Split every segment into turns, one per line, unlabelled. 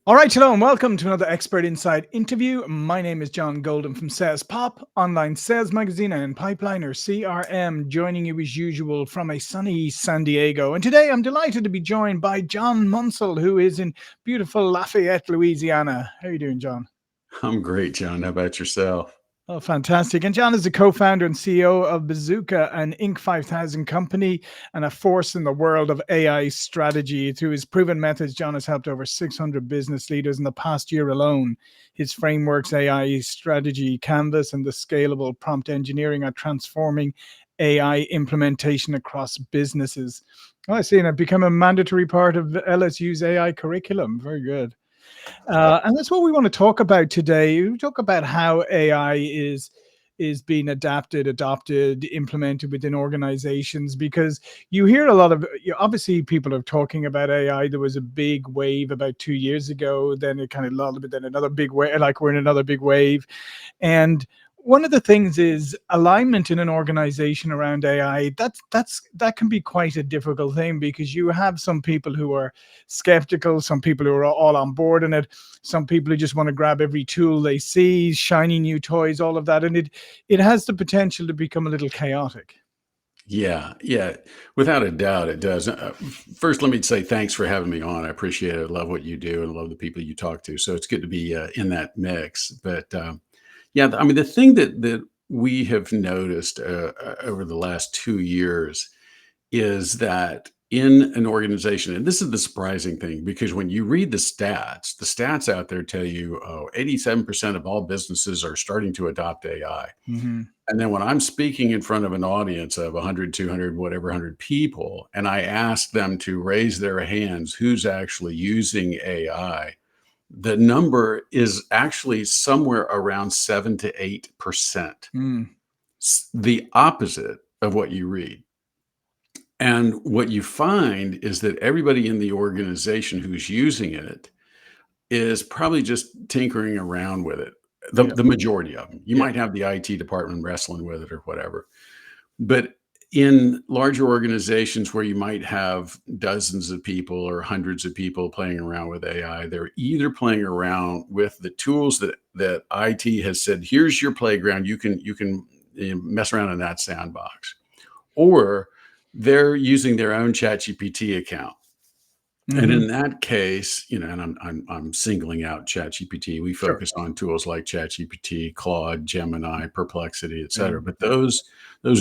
All right, hello and welcome to another Expert Insight interview. My name is John Golden from Sales Pop, online sales magazine and Pipeliner CRM, joining you as usual from a sunny San Diego. And today I'm delighted to be joined by John Munsell, who is in beautiful Lafayette, Louisiana. How are you doing, John?
I'm great, John. How about yourself?
Oh, fantastic. And John is the co-founder and CEO of Bazooka, an Inc. 5000 company and a force in the world of AI strategy. Through his proven methods, John has helped over 600 business leaders in the past year alone. His frameworks, AI strategy, Canvas, and the scalable prompt engineering are transforming AI implementation across businesses. Oh, I see, and it become a mandatory part of LSU's AI curriculum. Very good. And that's what we want to talk about today. We talk about how AI is being adopted, implemented within organizations, because you hear a lot of, obviously people are talking about AI. There was a big wave about 2 years ago, then it kind of lulled a bit, then another big wave, like we're in another big wave. And one of the things is alignment in an organization around AI. That can be quite a difficult thing, because you have some people who are skeptical, some people who are all on board in it, some people who just want to grab every tool they see, shiny new toys, all of that, and it has the potential to become a little chaotic.
Yeah, without a doubt, it does. First, let me say thanks for having me on. I appreciate it. I love what you do and love the people you talk to. So it's good to be in that mix. But yeah, I mean, the thing that we have noticed over the last 2 years is that in an organization, and this is the surprising thing, because when you read the stats out there tell you, oh, 87% of all businesses are starting to adopt AI.
Hmm.
And then when I'm speaking in front of an audience of 100, 200, whatever, 100 people, and I ask them to raise their hands, who's actually using AI, the number is actually somewhere around 7 to 8%,
Mm.
the opposite of what you read. And what you find is that everybody in the organization who's using it is probably just tinkering around with it.
Yeah.
The majority of them. You
Yeah.
might have the IT department wrestling with it or whatever. But in larger organizations where you might have dozens of people or hundreds of people playing around with AI, they're either playing around with the tools that IT has said, here's your playground. You can mess around in that sandbox, or they're using their own ChatGPT account. And
Hmm.
in that case, and I'm singling out ChatGPT. We
Sure.
focus on tools like ChatGPT, Claude, Gemini, Perplexity, et
Yeah.
cetera. But those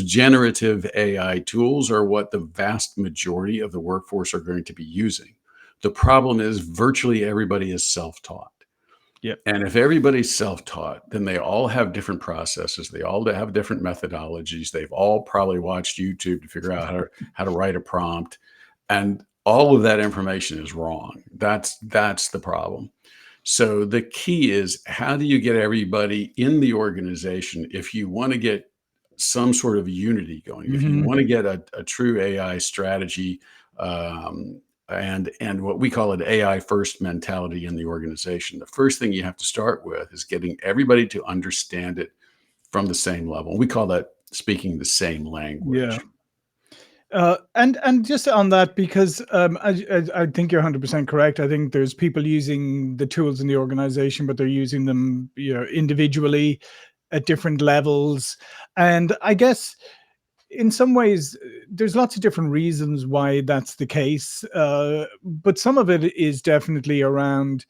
generative AI tools are what the vast majority of the workforce are going to be using. The problem is virtually everybody is self-taught.
Yep.
And if everybody's self-taught, then they all have different processes. They all have different methodologies. They've all probably watched YouTube to figure out how to write a prompt, and all of that information is wrong. That's the problem. So the key is, how do you get everybody in the organization, if you want to get some sort of unity going, if you
Hmm.
want to get a true AI strategy, um, and what we call an AI first mentality in the organization, the first thing you have to start with is getting everybody to understand it from the same level. We call that speaking the same
Yeah.
language.
And just on that, because I think you're 100% correct. I think there's people using the tools in the organization, but they're using them, individually at different levels. And I guess in some ways, there's lots of different reasons why that's the case. But some of it is definitely around,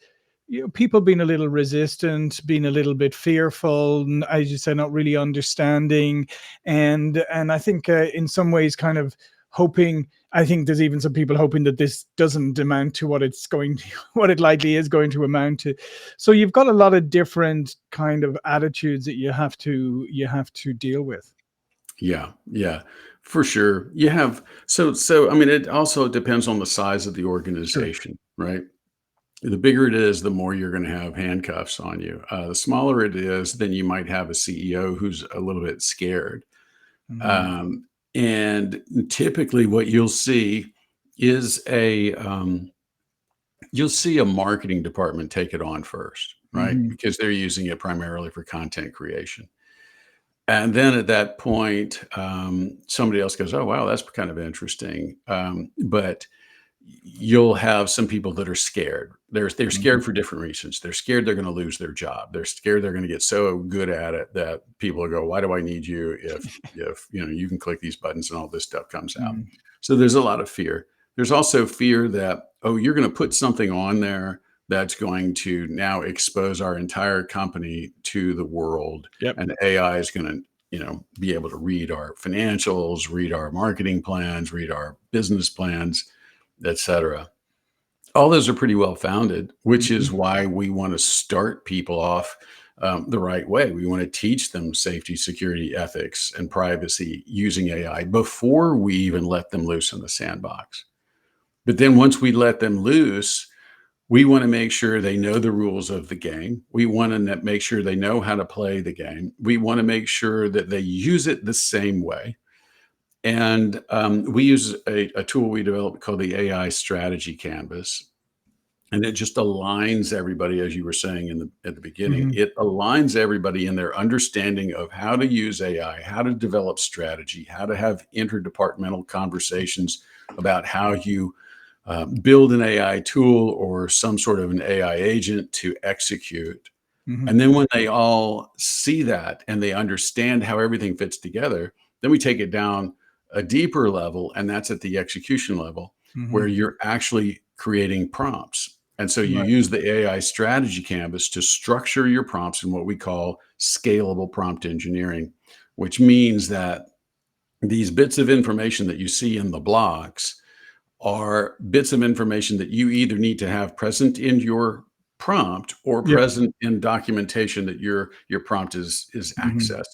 people being a little resistant, being a little bit fearful, and as you said, not really understanding, and I think in some ways, kind of hoping. I think there's even some people hoping that this doesn't amount to what it's going to, what it likely is going to amount to. So you've got a lot of different kind of attitudes that you have to deal with.
Yeah, for sure. You have so I mean, it also depends on the size of the
Sure.
organization, right? The bigger it is, the more you're going to have handcuffs on you. The smaller it is, then you might have a CEO who's a little bit scared.
Hmm.
Um, and typically, what is you'll see a marketing department take it on first, right?
Hmm.
Because they're using it primarily for content creation. And then at that point, somebody else goes, "Oh, wow, that's kind of interesting." But you'll have some people that are scared. They're
Mhm.
scared for different reasons. They're scared they're going to lose their job. They're scared they're going to get so good at it that people will go, "Why do I need you if you can click these buttons and all this stuff comes out?"
Mhm.
So there's a lot of fear. There's also fear that, oh, you're going to put something on there that's going to now expose our entire company to the world,
Yep.
and AI is going to be able to read our financials, read our marketing plans, read our business plans, etc. All those are pretty well founded, which is
Mhm.
why we want to start people off the right way. We want to teach them safety, security, ethics, and privacy using AI before we even let them loose in the sandbox. But then once we let them loose, we want to make sure they know the rules of the game. We want to make sure they know how to play the game. We want to make sure that they use it the same way. And we use a tool we developed called the AI strategy canvas. And it just aligns everybody, as you were saying at the beginning,
Mhm.
it aligns everybody in their understanding of how to use AI, how to develop strategy, how to have interdepartmental conversations about how you build an AI tool or some sort of an AI agent to execute.
Mhm.
And then when they all see that and they understand how everything fits together, then we take it down a deeper level, and that's at the execution level where
Mhm.
you're actually creating prompts. And so you
Right.
use the AI strategy canvas to structure your prompts in what we call scalable prompt engineering, which means that these bits of information that you see in the blocks are bits of information that you either need to have present in your prompt or
Yep.
present in documentation that your prompt is
Mhm.
accessing,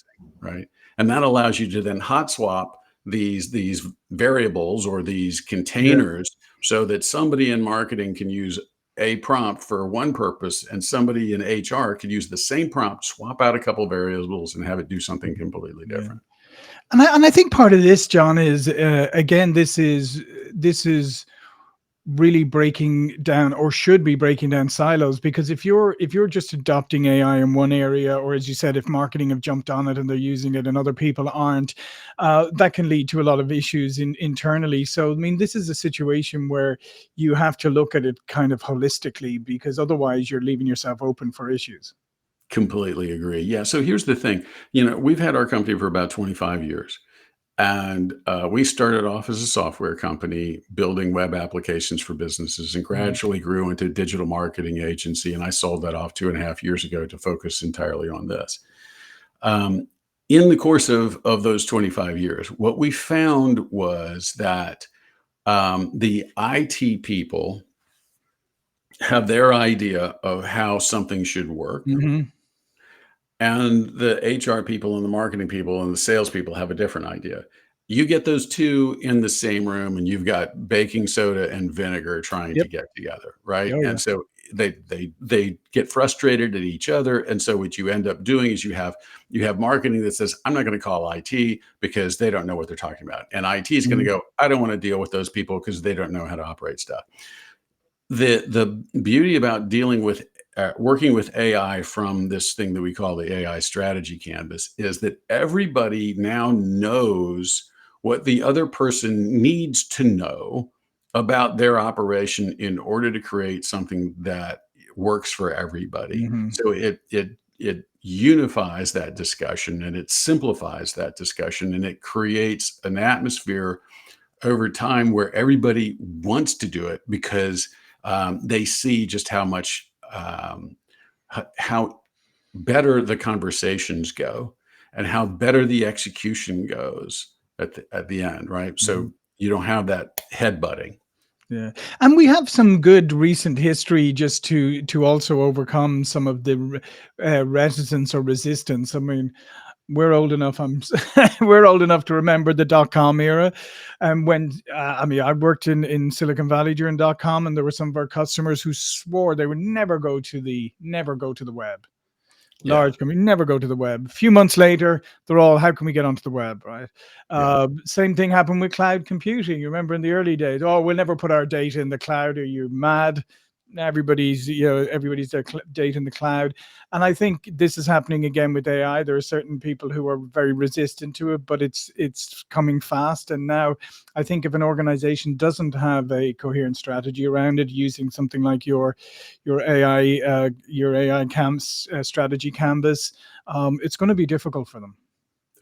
right? And that allows you to then hot swap these variables or these
Yep.
containers so that somebody in marketing can use a prompt for one purpose and somebody in HR could use the same prompt, swap out a couple variables and have it do something completely
Yeah.
different.
And I think part of this, John, is again, this is really breaking down, or should be breaking down, silos, because if you're just adopting AI in one area, or as you said, if marketing have jumped on it and they're using it and other people aren't, that can lead to a lot of issues internally. So I mean, this is a situation where you have to look at it kind of holistically, because otherwise you're leaving yourself open for issues.
Completely agree. Yeah. So here's the thing. We've had our company for about 25 years. And we started off as a software company building web applications for businesses and
Mhm.
gradually grew into a digital marketing agency. And I sold that off 2.5 years ago to focus entirely on this. Um, in the course of those 25 years, what we found was that the IT people have their idea of how something should work.
Mhm.
And the HR people and the marketing people and the salespeople have a different idea. You get those two in the same room, and you've got baking soda and vinegar trying to
Yep.
get together, right?
Oh
And
yeah.
so they get frustrated at each other. And so what you end up doing is you have marketing that says, "I'm not going to call IT because they don't know what they're talking about," and IT is going to
Mhm.
go, "I don't want to deal with those people because they don't know how to operate stuff." The beauty about dealing with working with AI from this thing that we call the AI strategy canvas is that everybody now knows what the other person needs to know about their operation in order to create something that works for everybody.
Mhm.
So it unifies that discussion and it simplifies that discussion and it creates an atmosphere over time where everybody wants to do it because they see just how much how better the conversations go and how better the execution goes at the end, right? So
Mhm.
you don't have that headbutting.
Yeah, and we have some good recent history just to also overcome some of the reticence or resistance. I mean, we're old enough. We're old enough to remember the dot com era, and when I mean, I worked in Silicon Valley during dot com, and there were some of our customers who swore they would never go to the web.
Yeah,
Large company never go to the web. A few months later, they're all, how can we get onto the web, right?
yeah,
Same thing happened with cloud computing. You remember in the early days, oh, we'll never put our data in the cloud. Are you mad? everybody's, everybody's their data in the cloud. And I think this is happening again with AI. There are certain people who are very resistant to it, but it's coming fast. And now I think if an organization doesn't have a coherent strategy around it, using something like your AI strategy canvas, it's going to be difficult for them.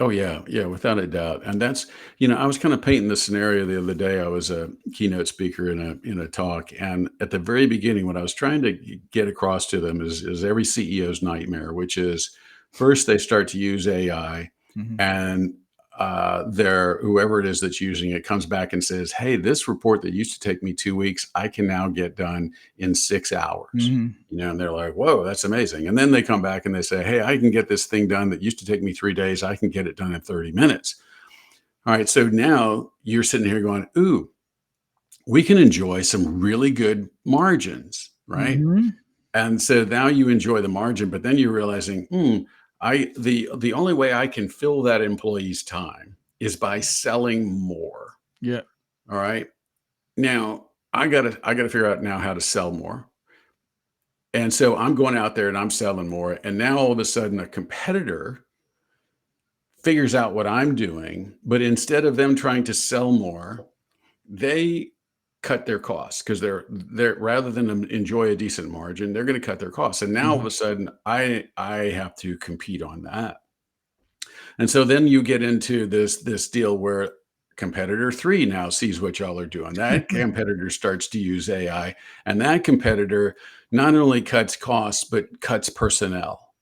Oh yeah, yeah, without a doubt. And that's, I was kind of painting the scenario the other day. I was a keynote speaker in a talk, and at the very beginning, what I was trying to get across to them is every CEO's nightmare, which is first they start to use AI,
Hmm.
and their whoever it is that's using it comes back and says, "Hey, this report that used to take me 2 weeks, I can now get done in 6 hours."
Hmm.
And they're like, "Whoa, that's amazing." And then they come back and they say, "Hey, I can get this thing done that used to take me 3 days. I can get it done in 30 minutes." All right. So now you're sitting here going, "Ooh, we can enjoy some really good margins, right?"
Hmm.
And so now you enjoy the margin, but then you're realizing, the only way I can fill that employee's time is by selling more.
Yeah.
All right. Now I gotta figure out now how to sell more. And so I'm going out there and I'm selling more. And now all of a sudden a competitor figures out what I'm doing, but instead of them trying to sell more, they cut their costs because they're rather than enjoy a decent margin, they're going to cut their costs. And now all of
Hmm.
a sudden I have to compete on that. And so then you get into this deal where competitor three now sees what y'all are doing. That competitor starts to use AI, and that competitor not only cuts costs but cuts personnel.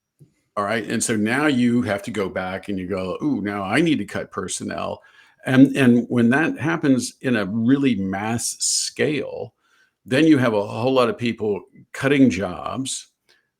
All right. And so now you have to go back and you go, "Ooh, now I need to cut personnel." And when that happens in a really mass scale, then you have a whole lot of people cutting jobs.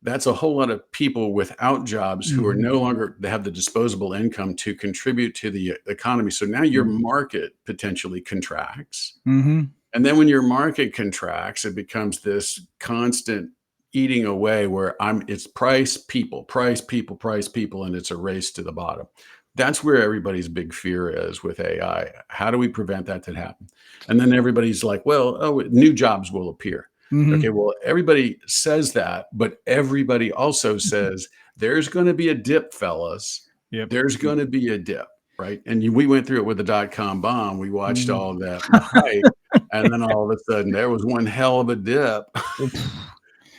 That's a whole lot of people without jobs who are
Hmm.
no longer, they have the disposable income to contribute to the economy. So now your market potentially contracts.
Hmm.
And then when your market contracts, it becomes this constant eating away where it's price, people, price, people, and it's a race to the bottom. That's where everybody's big fear is with AI. How do we prevent that to happen? And then everybody's like, well, oh, new jobs will appear.
Hmm.
Okay, well, everybody says that, but everybody also says there's going to be a dip, fellas.
Yep.
There's going to be a dip, right? And we went through it with the dot-com bomb. We watched
Mhm.
all that, the hype, and then all of a sudden there was one hell of a dip.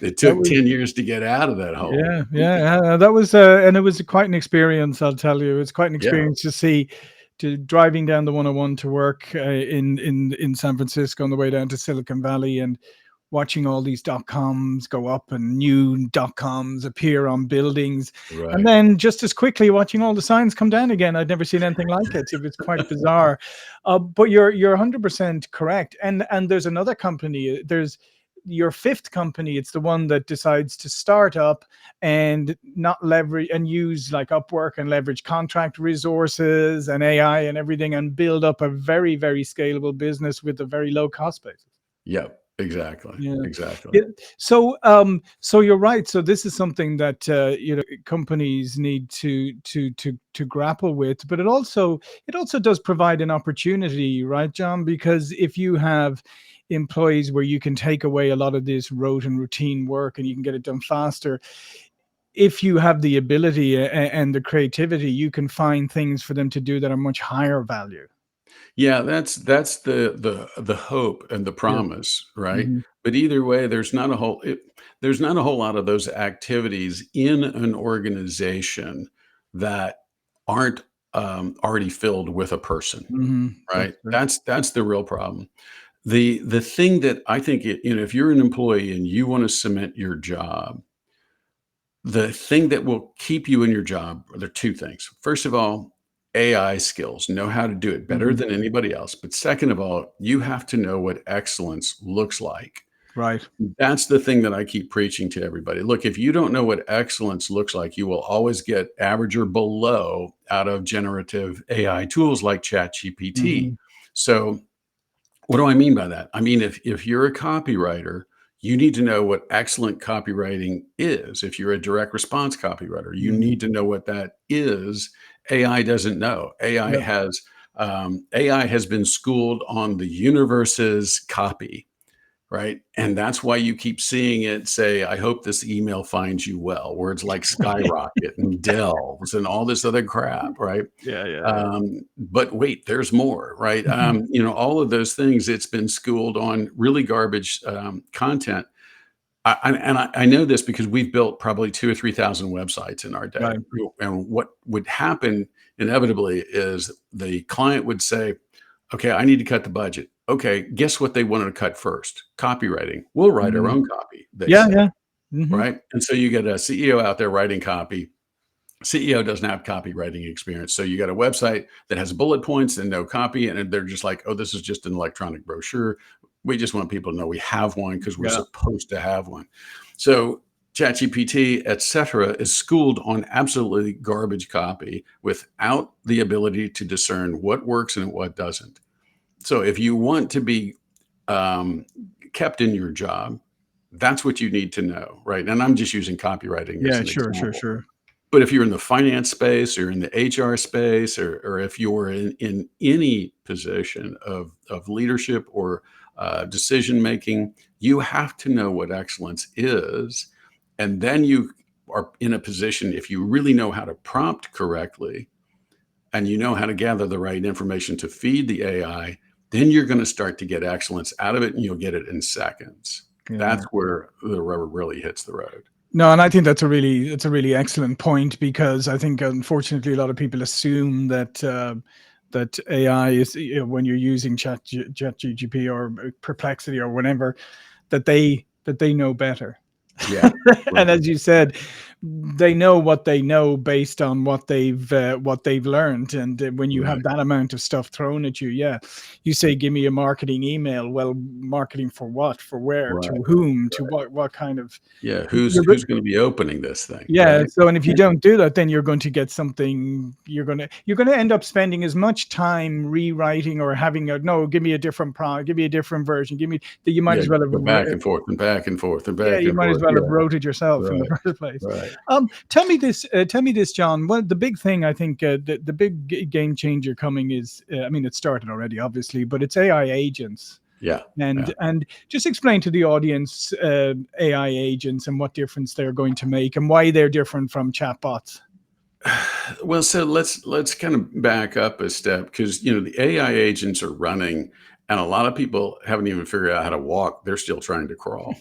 It
That
took
was
10 years to get out of that hole.
Yeah, yeah, that was, and it was quite an experience. I'll tell you, it's quite an
Yeah,
experience to see, to driving down the 101 to work in San Francisco on the way down to Silicon Valley, and watching all these dot coms go up and new dot coms appear on buildings, and
right.
then just as quickly watching all the signs come down again. I'd never seen anything like it. It was quite bizarre. But you're 100% correct. And there's another company. There's your fifth company. It's the one that decides to start up and not leverage and use like Upwork and leverage contract resources and AI and everything, and build up a very, very scalable business with a very low cost base.
Yep, exactly,
Yeah.
exactly.
Yeah. So you're right. So this is something that companies need to grapple with, but it also does provide an opportunity, right, John? Because if you have employees where you can take away a lot of this rote and routine work and you can get it done faster, if you have the ability and the creativity, you can find things for them to do that are much higher value.
Yeah, that's the hope and the
Yeah.
promise, right?
Hmm.
But either way, there's not a whole lot of those activities in an organization that aren't already filled with a person,
Hmm. That's
right?
true.
That's the real problem. The thing that I think if you're an employee and you want to cement your job, the thing that will keep you in your job, there are 2 things. First of all, AI skills, know how to do it better
Hmm.
than anybody else. But second of all, you have to know what excellence looks like.
Right.
That's the thing that I keep preaching to everybody. Look, if you don't know what excellence looks like, you will always get average or below out of generative AI tools like ChatGPT.
Hmm.
So what do I mean by that? I mean, if you're a copywriter, you need to know what excellent copywriting is. If you're a direct response copywriter, you
Hmm.
need to know what that is. AI doesn't know.
Yep.
AI has been schooled on the universe's copy. right? And that's why you keep seeing it say, I hope this email finds you well. Words like skyrocket and delves and all this other crap, right?
Yeah, yeah,
But wait, there's more, right?
yeah.
All of those things, it's been schooled on really garbage content. I know this because we've built probably 2 or 3,000 websites in our day.
Right.
And what would happen inevitably is the client would say, okay, I need to cut the budget. Okay, guess what they wanted to cut first? Copywriting. We'll write our
Mhm.
own copy, they
Yeah,
say,
yeah. Mhm.
right? And so you get a CEO out there writing copy. CEO doesn't have copywriting experience. So you got a website that has bullet points and no copy, and they're just like, oh, this is just an electronic brochure. We just want people to know we have one because we're
Yeah.
supposed to have one. So ChatGPT, et cetera, is schooled on absolutely garbage copy without the ability to discern what works and what doesn't. So if you want to be um, kept in your job, that's what you need to know, right? And I'm just using copywriting as
Yeah,
an
sure, sure,
example.
sure.
But if you're in the finance space or in the HR space, or if you're in any position of leadership or decision making, you have to know what excellence is. And then you are in a position, if you really know how to prompt correctly and you know how to gather the right information to feed the AI, then you're going to start to get excellence out of it and you'll get it in seconds.
Yeah.
That's where the rubber really hits the road.
No, and I think that's a really excellent point, because I think unfortunately a lot of people assume that that AI is, when you're using ChatGPT or Perplexity or whatever, that they know better.
Yeah.
And
Right.
as you said, they know what they know based on what they've learned. And when you have
Right.
that amount of stuff thrown at you, yeah, you say, give me a marketing email. Well, marketing for what? For where?
Right.
To whom? To what kind of?
Yeah,
You're
who's going to be opening this thing,
Yeah,
right?
so and if you don't do that, then you're going to get something, you're gonna end up spending as much time rewriting or having a, no, give me a different product, give me a different version, give me that you might
Yeah,
as well have
go back and forth and back and forth and
yeah,
back
you
and
might as
forth.
well have
Yeah,
wrote it yourself in the
right,
first place.
right.
Tell me this, John. Well, the big thing, I think, the big game changer coming is, I mean, it started already, obviously, but it's AI agents.
Yeah, yeah.
And just explain to the audience AI agents and what difference they're going to make and why they're different from chatbots.
Well, so let's kind of back up a step because the AI agents are running, and a lot of people haven't even figured out how to walk. They're still trying to crawl.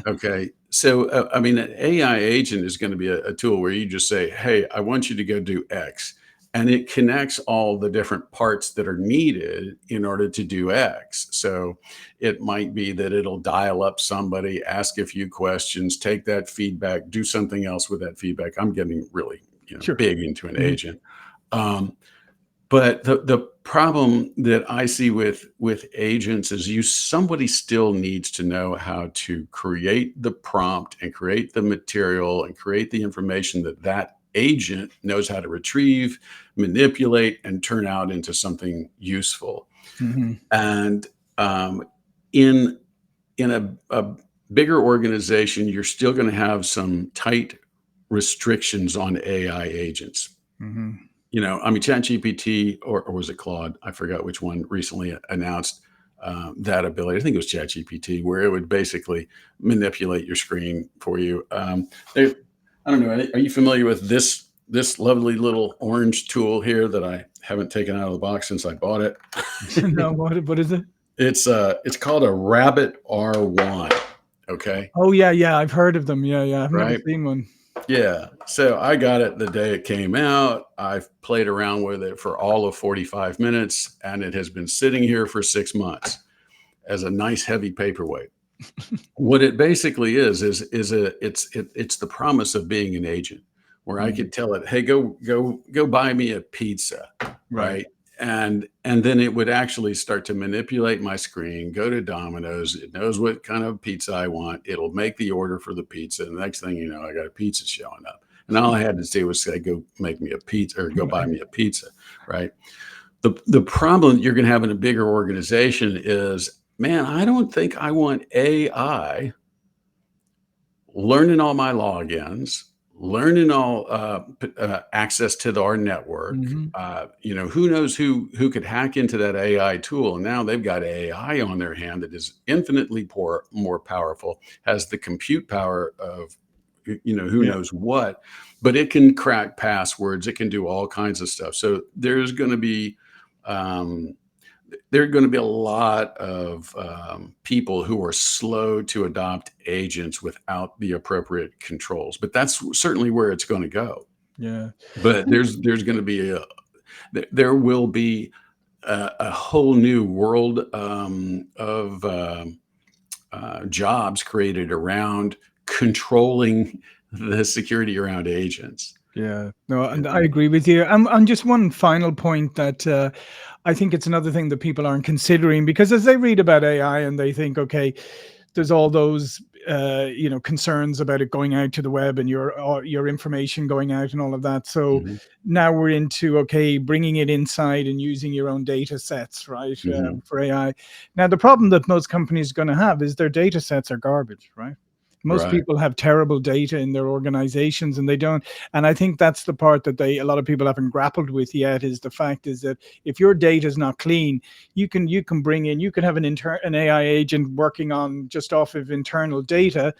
Okay. So, I mean, an AI agent is going to be a tool where you just say, hey, I want you to go do X. And it connects all the different parts that are needed in order to do X. So it might be that it'll dial up somebody, ask a few questions, take that feedback, do something else with that feedback. I'm getting really,
Sure.
big into an
Mhm.
agent. Um, but the problem that I see with agents is somebody still needs to know how to create the prompt and create the material and create the information that agent knows how to retrieve, manipulate, and turn out into something useful.
Mhm.
And um, in in a bigger organization, you're still going to have some tight restrictions on AI agents.
Mhm.
I mean, ChatGPT or was it Claude? I forgot which one recently announced that ability. I think it was ChatGPT, where it would basically manipulate your screen for you. I don't know. Are you familiar with this lovely little orange tool here that I haven't taken out of the box since I bought it?
No, what is it?
It's called a Rabbit R1. Okay,
Oh, yeah, yeah, I've heard of them. Yeah, yeah, I've never
right.
seen one.
Yeah. So I got it the day it came out. I've played around with it for all of 45 minutes, and it has been sitting here for 6 months as a nice heavy paperweight. What it basically it's the promise of being an agent, where I
Mhm.
could tell it, hey, go buy me a pizza,
Right.
right? And then it would actually start to manipulate my screen, go to Domino's. It knows what kind of pizza I want. It'll make the order for the pizza. And the next thing you know, I got a pizza showing up. And all I had to say was say, go make me a pizza or go buy
Right.
me a pizza, right? The problem that you're going to have in a bigger organization is, man, I don't think I want AI learning all my logins, learning all access to our network.
Hmm.
Who knows who could hack into that AI tool? And now they've got AI on their hand that is infinitely more powerful, has the compute power of who
Yeah,
knows what, but it can crack passwords. It can do all kinds of stuff. So um, there are going to be a lot of people who are slow to adopt agents without the appropriate controls. But that's certainly where it's going to go.
yeah.
But there's going to be there will be a whole new world of jobs created around controlling the security around agents.
Yeah, no, and I
And
agree with you. And just one final point that I think it's another thing that people aren't considering, because as they read about AI and they think, okay, there's all those concerns about it going out to the web and your information going out and all of that. So
mhm,
now we're into, okay, bringing it inside and using your own data sets, right,
mhm,
for AI. Now the problem that most companies are going to have is their data sets are garbage, right? Most
right.
people have terrible data in their organizations, and they don't. And I think that's the part that a lot of people haven't grappled with yet, is the fact is that if your data is not clean, you can bring in, you can have an AI agent working on just off of internal data,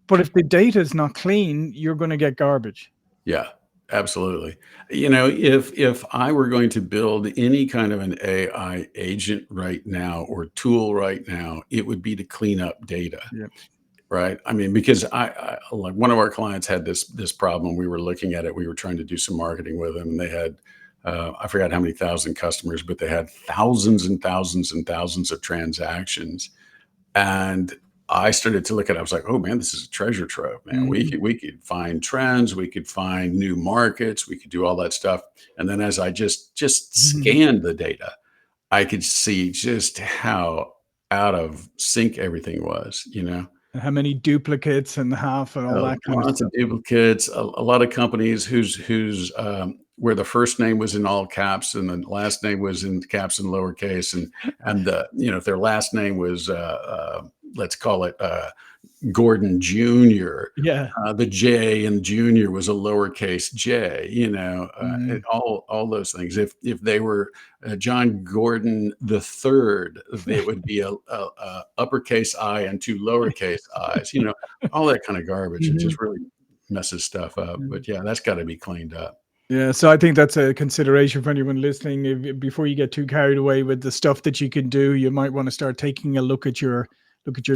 but if the data is not clean, you're going to get garbage.
Yeah, absolutely. If I were going to build any kind of an AI agent right now or tool right now, it would be to clean up data,
Yeah.
right? I mean, because I like one of our clients had this problem. We were looking at it. We were trying to do some marketing with them. And they had I forgot how many thousand customers, but they had thousands and thousands and thousands of transactions. And I started to look at it. I was like, "Oh man, this is a treasure trove, man. We
Mhm.
could we could find trends, we could find new markets, we could do all that stuff." And then as I just
Mhm.
scanned the data, I could see just how out of sync everything was.
And how many duplicates and half and all that kind of
Lots of
stuff.
duplicates, a lot of companies whose where the first name was in all caps and the last name was in caps and lowercase, and if their last name was let's call it Gordon Jr.
Yeah.
The J in Junior was a lowercase j,
Mhm.
all those things. If they were John Gordon the third, it would be a uppercase I and two lowercase i's. All that kind of garbage. It
Mhm.
just really messes stuff up. But yeah, that's got to be cleaned up.
Yeah, so I think that's a consideration for anyone listening. Before you get too carried away with the stuff that you can do, you might want to start taking a look at your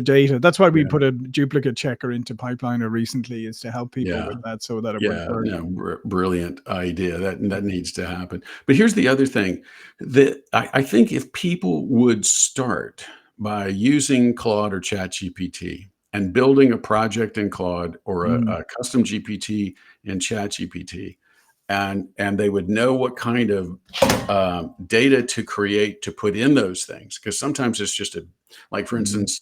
data. That's why we
Yeah,
put a duplicate checker into Pipeliner recently, is to help people
yeah.
with that so that it won't
Yeah,
work.
no, brilliant idea. That needs to happen. But here's the other thing that I think if people would start by using Claude or ChatGPT and building a project in Claude or
Mm,
a custom GPT in ChatGPT, and they would know what kind of data to create to put in those things, because sometimes it's just like for
mhm.
instance,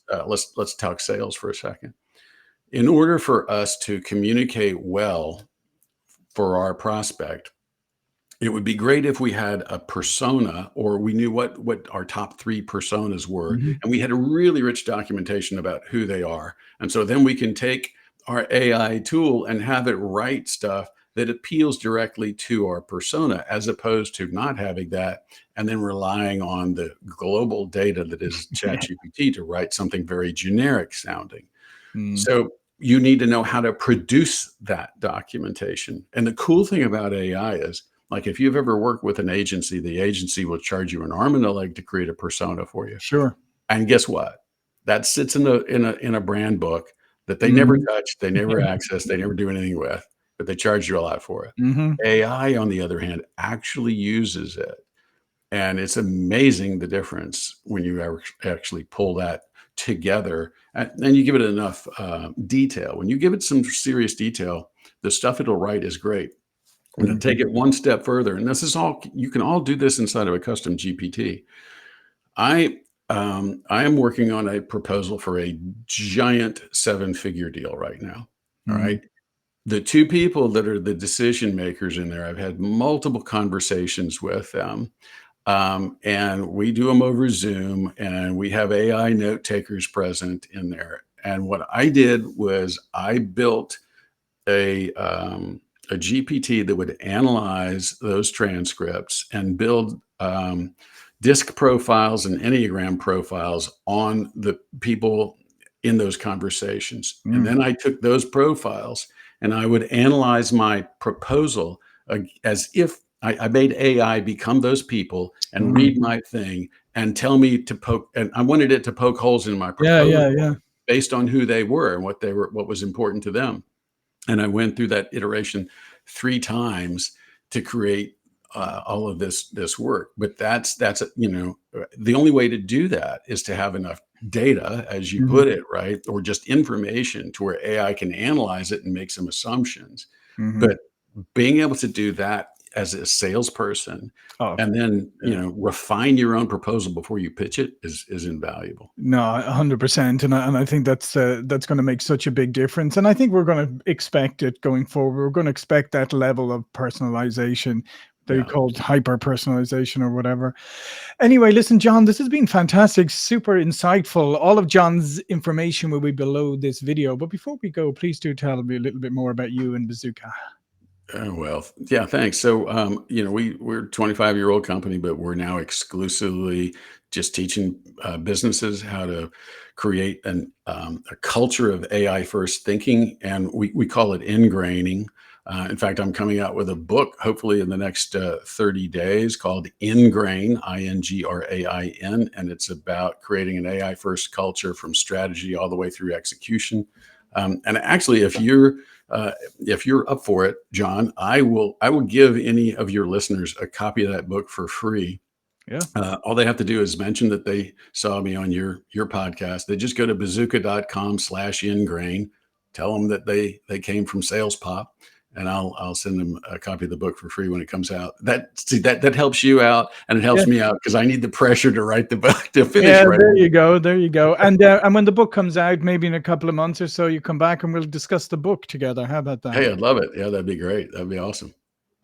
let's talk sales for a second. In order for us to communicate well for our prospect, it would be great if we had a persona, or we knew what our top three personas were,
Mhm.
and we had a really rich documentation about who they are. And so then we can take our AI tool and have it write stuff that appeals directly to our persona, as opposed to not having that and then relying on the global data that is ChatGPT to write something very generic sounding.
Mm,
So you need to know how to produce that documentation. And the cool thing about AI is, like, if you've ever worked with an agency, the agency will charge you an arm and a leg to create a persona for you.
sure.
And guess what? That sits in a brand book that they never
Mhm.
touch, they never access, they never do anything with, but they charge you a lot for it.
Mhm.
AI, on the other hand, actually uses it, and it's amazing the difference when you actually pull that together and you give it enough detail. When you give it some serious detail, the stuff it'll write is great. And to
Mhm.
take it one step further, and this is all, you can all do this inside of a custom GPT. I am working on a proposal for a giant seven-figure deal right now. All
Mhm.
right. The two people that are the decision makers in there, I've had multiple conversations with them, and we do them over Zoom, and we have AI note takers present in there. And what I did was I built a GPT that would analyze those transcripts and build disc profiles and Enneagram profiles on the people in those conversations. And
Mm.
then I took those profiles and I would analyze my proposal as if I made AI become those people and
Mm.
read my thing and tell me to poke, and I wanted it to poke holes in my
Yeah, yeah,
proposal
yeah.
based on who they were and what was important to them. And I went through that iteration 3 times to create all of this work. But that's the only way to do that is to have enough data, as you
Mhm.
put it, right, or just information to where AI can analyze it and make some assumptions.
Mhm.
But being able to do that as a salesperson
Oh,
and then
yeah.
refine your own proposal before you pitch it is invaluable.
No, 100%, and I think that's going to make such a big difference. And I think we're going to expect it going forward. We're going to expect that level of personalization. They
Yeah.
called hyper personalization or whatever. Anyway, listen, John, this has been fantastic, super insightful. All of John's information will be below this video. But before we go, please do tell me a little bit more about you and Bazooka.
Oh, well, yeah, thanks. So, we're a 25-year-old company, but we're now exclusively just teaching businesses how to create a culture of AI first thinking, and we call it ingraining. In fact, I'm coming out with a book, hopefully in the next 30 days, called Ingrain, Ingrain, and it's about creating an AI first culture from strategy all the way through execution. And actually, if you're up for it, John, I will give any of your listeners a copy of that book for free.
Yeah.
All they have to do is mention that they saw me on your podcast. They just go to bazooka.com/ingrain, tell them that they came from Sales Pop, and I'll send them a copy of the book for free when it comes out. That helps you out, and it
Yeah.
helps me out because I need the pressure to write the book to finish
Yeah, there
writing.
you go. There you go. And when the book comes out, maybe in a couple of months or so, you come back and we'll discuss the book together. How about that?
Hey, I'd love it. Yeah, that'd be great. That'd be awesome.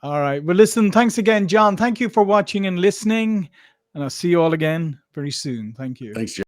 All right. Well, listen, thanks again, John. Thank you for watching and listening. And I'll see you all again very soon. Thank you.
Thanks, Jim.